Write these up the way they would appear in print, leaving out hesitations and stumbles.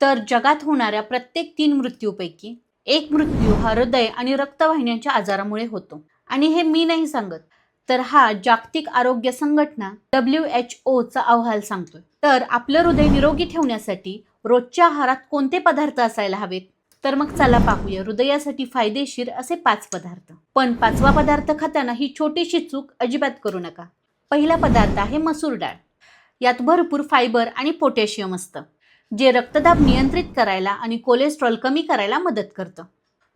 तर जगात होणाऱ्या प्रत्येक 3 मृत्यूपैकी एक मृत्यू हा हृदय आणि रक्तवाहिन्यांच्या आजारामुळे होतो. आणि हे मी नाही सांगत, तर हा जागतिक आरोग्य संघटना WHO चा अहवाल सांगतोय. तर आपलं हृदय निरोगी ठेवण्यासाठी रोजच्या आहारात कोणते पदार्थ असायला हवेत? तर मग चला पाहूया हृदयासाठी फायदेशीर असे 5 पदार्थ. पण 5वा पदार्थ खाताना ही छोटीशी चूक अजिबात करू नका. पहिला पदार्थ आहे मसूर डाळ. यात भरपूर फायबर आणि पोटॅशियम असतं, जे रक्तदाब नियंत्रित करायला आणि कोलेस्ट्रॉल कमी करायला मदत करतं.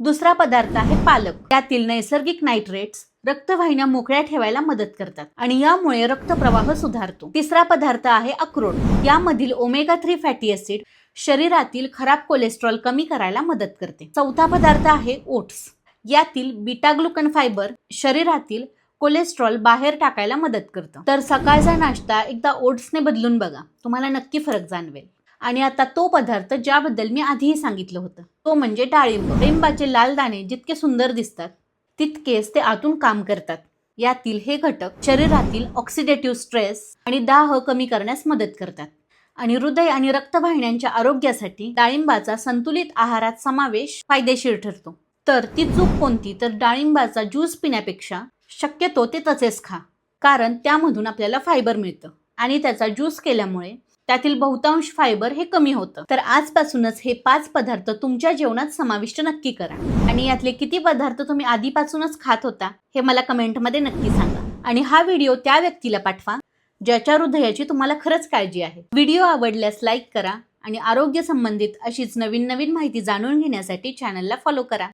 दुसरा पदार्थ आहे पालक. त्यातील नैसर्गिक नायट्रेट्स रक्तवाहिन्या मोकळ्या ठेवायला मदत करतात आणि यामुळे रक्तप्रवाह सुधारतो. तिसरा पदार्थ आहे अक्रोड. यामधील ओमेगा 3 फॅटी ऍसिड शरीरातील खराब कोलेस्ट्रॉल कमी करायला मदत करते. चौथा पदार्थ आहे ओट्स. यातील बीटा ग्लुकन फायबर शरीरातील कोलेस्ट्रॉल बाहेर टाकायला मदत करतं. तर सकाळचा नाश्ता एकदा ओट्सने बदलून बघा, तुम्हाला नक्की फरक जाणवेल. आणि आता तो पदार्थ ज्याबद्दल मी आधीही सांगितलं होतं, तो म्हणजे डाळिंब. डाळिंबाचे लाल दाणे जितके सुंदर दिसतात तितकेच ते आतून काम करतात. यातील हे घटक शरीरातील ऑक्सिडेटिव्ह स्ट्रेस आणि दाह कमी करण्यास मदत करतात. आणि हृदय आणि रक्तवाहिन्यांच्या आरोग्यासाठी डाळिंबाचा संतुलित आहारात समावेश फायदेशीर ठरतो. तर ती चूक कोणती? तर डाळिंबाचा ज्यूस पिण्यापेक्षा शक्यतो ते तसेच खा, कारण त्यामधून आपल्याला फायबर मिळतं आणि त्याचा ज्यूस केल्यामुळे त्यातील बहुतांश फायबर हे कमी होतं. तर आजपासूनच हे 5 पदार्थ तुमच्या जेवणात समाविष्ट नक्की करा. आणि यातले किती पदार्थ तुम्ही आधीपासूनच खात होता हे मला कमेंटमध्ये नक्की सांगा. आणि हा व्हिडिओ त्या व्यक्तीला पाठवा ज्याच्या हृदयाची तुम्हाला खरंच काळजी आहे. व्हिडिओ आवडल्यास लाईक करा आणि आरोग्य संबंधित अशीच नवीन माहिती जाणून घेण्यासाठी चॅनलला फॉलो करा.